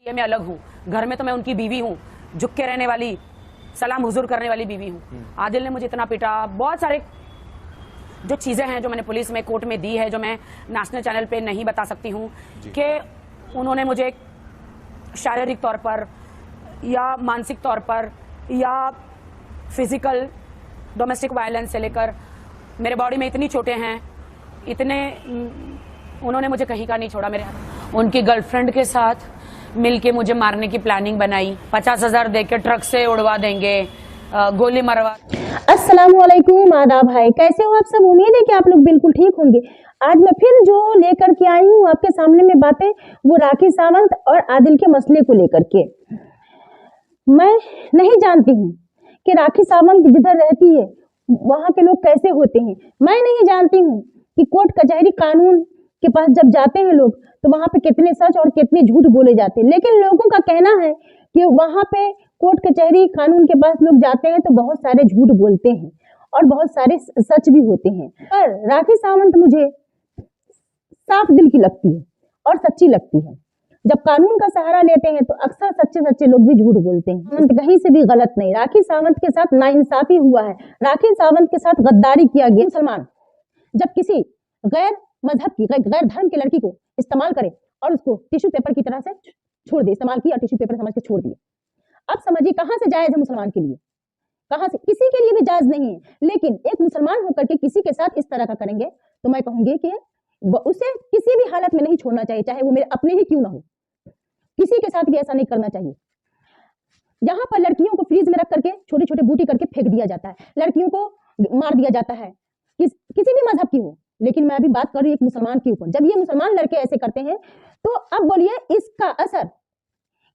ये मैं अलग हूँ, घर में तो मैं उनकी बीवी हूँ, झुक के रहने वाली, सलाम हुजूर करने वाली बीवी हूँ। आदिल ने मुझे इतना पीटा, बहुत सारे जो चीज़ें हैं जो मैंने पुलिस में कोर्ट में दी है, जो मैं नेशनल चैनल पे नहीं बता सकती हूँ, कि उन्होंने मुझे शारीरिक तौर पर या मानसिक तौर पर या फिजिकल डोमेस्टिक वायलेंस से लेकर मेरे बॉडी में इतनी चोटें हैं, इतने उन्होंने मुझे कहीं का नहीं छोड़ा। मेरे उनकी गर्लफ्रेंड के साथ मिलके मुझे मारने की प्लानिंग बनाई, 50,000 दे के ट्रक से उड़वा देंगे, गोली मरवा। अस्सलामुअलैकुम, आदाब भाई, कैसे हो आप सब? उम्मीद है कि आप लोग बिल्कुल ठीक होंगे। आज मैं फिर जो लेकर के आई हूँ आपके सामने में बातें, वो राखी सावंत और आदिल के मसले को लेकर के। मैं नहीं जानती हूँ कि राखी सावंत जिधर रहती है वहां के लोग कैसे होते हैं। मैं नहीं जानती हूँ कि कोर्ट कचहरी कानून के पास जब जाते हैं लोग तो वहां पे कितने सच और कितने झूठ बोले जाते हैं। लेकिन लोगों का कहना है कि वहां पे कोर्ट कचहरी कानून के पास लोग जाते हैं तो बहुत सारे झूठ बोलते हैं और बहुत सारे सच भी होते हैं। पर राखी सावंत मुझे साफ दिल की लगती है और सच्ची लगती है। जब कानून का सहारा लेते हैं तो अक्सर सच्चे सच्चे लोग भी झूठ बोलते हैं। सावंत कहीं से भी गलत नहीं। राखी सावंत के साथ नाइंसाफी हुआ है, राखी सावंत के साथ गद्दारी किया गया। मुसलमान जब किसी गैर मजहब की, गैर धर्म की लड़की को इस्तेमाल करे और उसको टिश्यू पेपर की तरह से छोड़ दे, इस्तेमाल किया और टिश्यू पेपर समझ के छोड़ दिए। अब समझिए कहाँ से जायज है मुसलमान के लिए, कहाँ से? किसी के लिए भी जायज नहीं है। लेकिन एक मुसलमान होकर के किसी के साथ इस तरह का करेंगे तो मैं कहूंगी कि उसे किसी भी हालत में नहीं छोड़ना चाहिए, चाहे वो मेरे अपने ही क्यों ना हो। किसी के साथ भी ऐसा नहीं करना चाहिए। यहाँ पर लड़कियों को फ्रीज में रख करके छोटे छोटे बूटी करके फेंक दिया जाता है, लड़कियों को मार दिया जाता है, किसी भी मजहब की हो। लेकिन मैं अभी बात कर रही हूँ एक मुसलमान के ऊपर। जब ये मुसलमान लड़के ऐसे करते हैं तो अब बोलिए इसका असर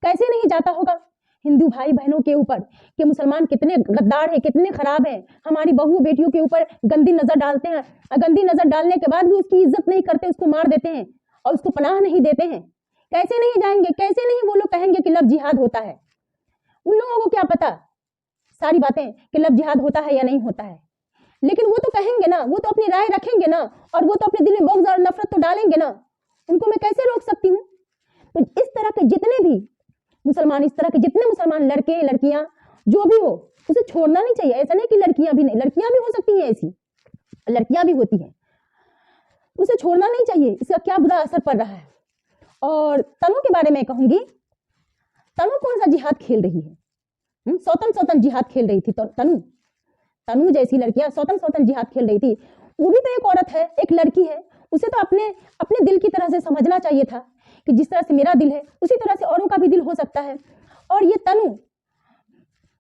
कैसे नहीं जाता होगा हिंदू भाई बहनों के ऊपर कि मुसलमान कितने गद्दार है, कितने खराब है, हमारी बहू बेटियों के ऊपर गंदी नजर डालते हैं। गंदी नजर डालने के बाद भी उसकी इज्जत नहीं करते, उसको मार देते हैं और उसको पनाह नहीं देते हैं। कैसे नहीं जाएंगे, कैसे नहीं वो लोग कहेंगे कि लव जिहाद होता है? उन लोगों को क्या पता सारी बातें कि लव जिहाद होता है या नहीं होता है। लेकिन वो तो कहेंगे ना, वो तो अपनी राय रखेंगे ना, और वो तो अपने दिल में बुग़्ज़ और नफरत तो डालेंगे ना। उनको मैं कैसे रोक सकती हूँ? तो इस तरह के जितने भी मुसलमान, इस तरह के जितने मुसलमान लड़के लड़कियां जो भी हो, उसे छोड़ना नहीं चाहिए। ऐसा नहीं कि लड़कियां भी नहीं, लड़कियां भी हो सकती हैं, ऐसी लड़कियां भी होती हैं, उसे छोड़ना नहीं चाहिए। इसका क्या बुरा असर पड़ रहा है। और तनु के बारे में कहूंगी, तनु कौन सा जिहाद खेल रही है? स्वतंत्र जिहाद खेल रही थी तनु जैसी लड़कियां स्वतंत्र जिहाद खेल रही थी। वो भी तो एक औरत है, एक लड़की है, उसे तो अपने दिल की तरह से समझना चाहिए था कि जिस तरह से मेरा दिल है उसी तरह से औरों का भी दिल हो सकता है। और ये तनु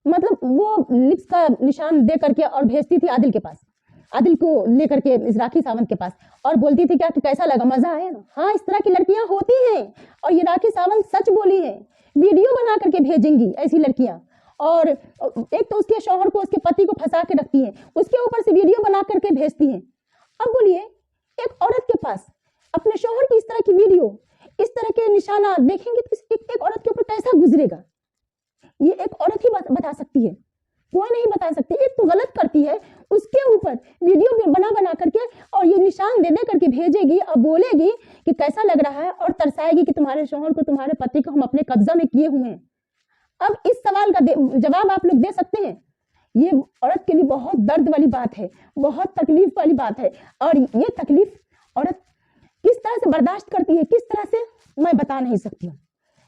मतलब वो लिप्स का निशान दे करके और भेजती थी आदिल के पास, आदिल को लेकर के इस राखी सावंत के पास, और बोलती थी क्या कि कैसा लगा, मजा आया ना। हाँ, इस तरह की लड़कियां होती हैं। और ये राखी सावंत सच बोली है, वीडियो बना करके भेजेंगी ऐसी लड़कियां। और एक तो उसके शौहर को, उसके पति को फंसा के रखती हैं, उसके ऊपर से वीडियो बना करके भेजती हैं। अब बोलिए एक औरत के पास अपने शौहर की इस तरह की वीडियो, इस तरह के निशाना देखेंगे तो एक औरत के ऊपर कैसा गुजरेगा? ये एक औरत ही बता सकती है, कोई नहीं बता सकती। एक तो गलत करती है, उसके ऊपर वीडियो बना करके और ये निशान दे करके भेजेगी और बोलेगी कि कैसा लग रहा है, और तरसाएगी कि तुम्हारे शौहर को, तुम्हारे पति को हम अपने कब्जा में किए हुए हैं। अब इस सवाल का जवाब आप लोग दे सकते हैं? ये औरत के लिए बहुत दर्द वाली बात है, बहुत तकलीफ वाली बात है। और ये तकलीफ औरत किस तरह से बर्दाश्त करती है, किस तरह से, मैं बता नहीं सकती हूँ।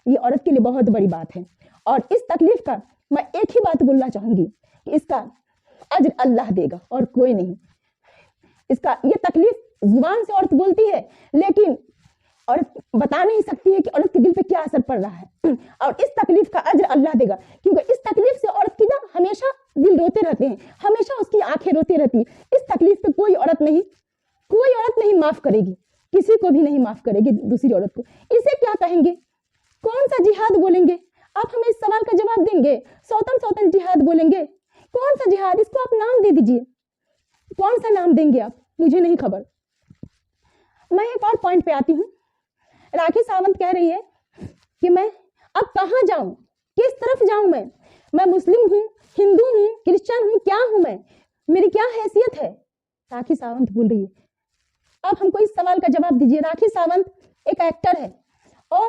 ये औरत के लिए बहुत बड़ी बात है। और इस तकलीफ का मैं एक ही बात बोलना चाहूंगी कि इसका अज्र अल्लाह देगा और कोई नहीं। इसका ये तकलीफ जुबान से औरत बोलती है, लेकिन औरत बता नहीं सकती है कि औरत के दिल पे क्या असर पड़ रहा है। और इस तकलीफ का अज्र अल्लाह देगा, क्योंकि इस तकलीफ से औरत की ना हमेशा दिल रोते रहते हैं, हमेशा उसकी आंखें रोती रहती है। इस तकलीफ पे कोई औरत नहीं माफ करेगी, किसी को भी नहीं माफ करेगी दूसरी औरत को। इसे क्या कहेंगे, कौन सा जिहाद बोलेंगे? आप हमें इस सवाल का जवाब देंगे? स्वतंत्र जिहाद बोलेंगे? कौन सा जिहाद? इसको आप नाम दे दीजिए, कौन सा नाम देंगे आप, मुझे नहीं खबर। मैं एक और पॉइंट पे आती हूँ। राखी सावंत कह रही है कि मैं अब कहाँ जाऊं, किस तरफ जाऊं? मैं मुस्लिम हूँ, हिंदू हूँ, क्रिश्चियन हूँ, क्या हूं मैं, मेरी क्या हैसियत है? राखी सावंत बोल रही है। अब हमको इस सवाल का जवाब दीजिए। राखी सावंत एक एक्टर है और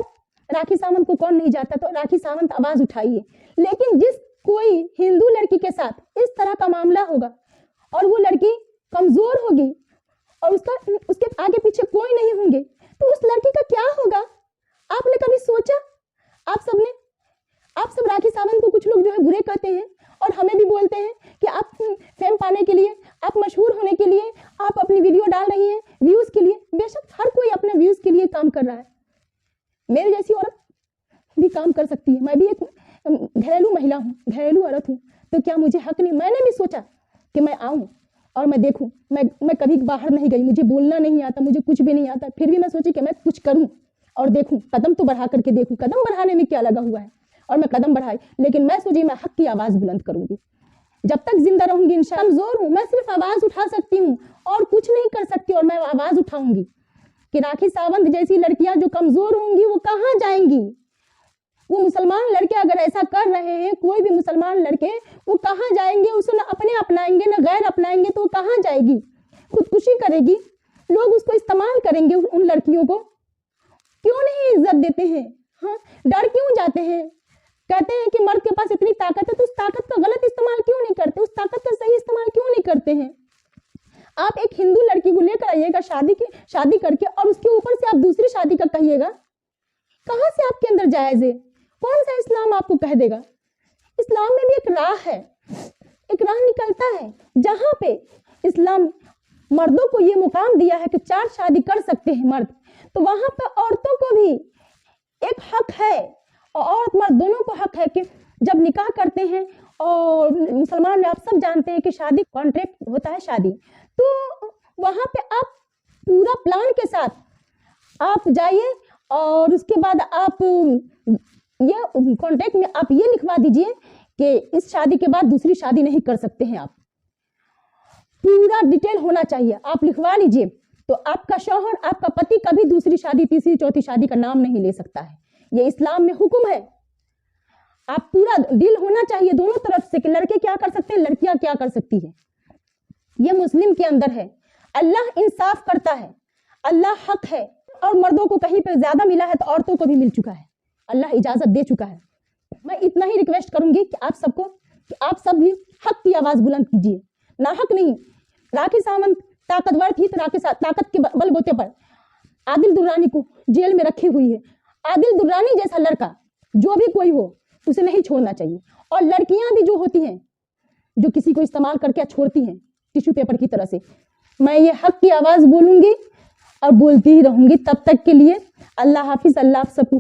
राखी सावंत को कौन नहीं जाता, तो राखी सावंत आवाज उठाइए। लेकिन जिस कोई हिंदू लड़की के साथ इस तरह का मामला होगा और वो लड़की कमजोर होगी और उसके आगे पीछे कोई नहीं होंगे, तो उस लड़की का क्या होगा? आपने कभी सोचा? आप सब राखी सावंत को कुछ लोग जो है बुरे कहते हैं और हमें भी बोलते हैं कि आप फेम पाने के लिए, आप मशहूर होने के लिए आप अपनी वीडियो डाल रही हैं व्यूज के लिए। बेशक हर कोई अपने व्यूज के लिए काम कर रहा है, मेरे जैसी औरत भी काम कर सकती है, मैं भी एक घरेलू महिला हूँ, घरेलू औरत हूँ, तो क्या मुझे हक नहीं? मैंने भी सोचा कि मैं आऊँ और मैं देखूं। मैं कभी बाहर नहीं गई, मुझे बोलना नहीं आता, मुझे कुछ भी नहीं आता, फिर भी मैं सोची कि मैं कुछ करूं और देखूं, कदम तो बढ़ा करके देखूं, कदम बढ़ाने में क्या लगा हुआ है। और मैं कदम बढ़ाई, लेकिन मैं सोची मैं हक की आवाज बुलंद करूंगी। जब तक जिंदा रहूंगी इंशाअल्लाह। कमजोर हूं, मैं सिर्फ आवाज उठा सकती हूँ और कुछ नहीं कर सकती, और मैं आवाज उठाऊंगी कि राखी सावंत जैसी लड़कियां जो कमजोर होंगी वो कहाँ जाएंगी? वो मुसलमान लड़के अगर ऐसा कर रहे हैं, कोई भी मुसलमान लड़के, वो कहाँ जाएंगे? उसे न अपने अपनाएंगे न गैर अपनाएंगे, तो वो कहाँ जाएगी? खुदकुशी करेगी, लोग उसको इस्तेमाल करेंगे। उन लड़कियों को क्यों नहीं इज्जत देते हैं? हाँ, डर क्यों जाते हैं? कहते हैं कि मर्द के पास इतनी ताकत है, तो उस ताकत का गलत इस्तेमाल क्यों नहीं करते? उस ताकत का सही इस्तेमाल क्यों नहीं करते हैं? आप एक हिंदू लड़की को लेकर आइएगा शादी करके, और उसके ऊपर से आप दूसरी शादी का कहिएगा। कहाँ से आपके अंदर जायज है? कौन सा इस्लाम आपको कह देगा? इस्लाम में भी एक राह है, एक राह निकलता है, जहां पे इस्लाम मर्दों को ये मुकाम दिया है कि 4 शादी कर सकते हैं मर्द, तो वहां पे औरतों को भी एक हक है, और औरत मर्द दोनों को हक है कि जब निकाह करते हैं, और मुसलमान में आप सब जानते हैं कि शादी कॉन्ट्रैक्ट होता है शादी, तो वहां पे आप पूरा प्लान के साथ आप जाइए, और उसके बाद आप ये कॉन्ट्रैक्ट में आप ये लिखवा दीजिए कि इस शादी के बाद दूसरी शादी नहीं कर सकते हैं। आप पूरा डिटेल होना चाहिए, आप लिखवा लीजिए, तो आपका शौहर, आपका पति कभी दूसरी शादी, तीसरी, चौथी शादी का नाम नहीं ले सकता है। ये इस्लाम में हुक्म है। आप पूरा डील होना चाहिए दोनों तरफ से कि लड़के क्या कर सकते हैं, लड़कियां क्या कर सकती है। ये मुस्लिम के अंदर है। अल्लाह इंसाफ करता है, अल्लाह हक है, और मर्दों को कहीं पे ज्यादा मिला है तो औरतों को भी मिल चुका है, अल्लाह इजाजत दे चुका है। मैं इतना ही रिक्वेस्ट करूंगी कि आप सबको, कि आप सब भी हक की आवाज बुलंद कीजिए, ना हक नहीं। राखी सावंत ताकतवर थी, तो ताकत के बलबूते पर आदिल दुर्रानी को जेल में रखी हुई है। आदिल दुर्रानी जैसा लड़का जो भी कोई हो, उसे नहीं छोड़ना चाहिए। और लड़कियां भी जो होती हैं, जो किसी को इस्तेमाल करके छोड़ती हैं टिश्यू पेपर की तरह से, मैं ये हक की आवाज बोलूंगी और बोलती ही रहूंगी। तब तक के लिए अल्लाह हाफिज। अल्लाह आप सबको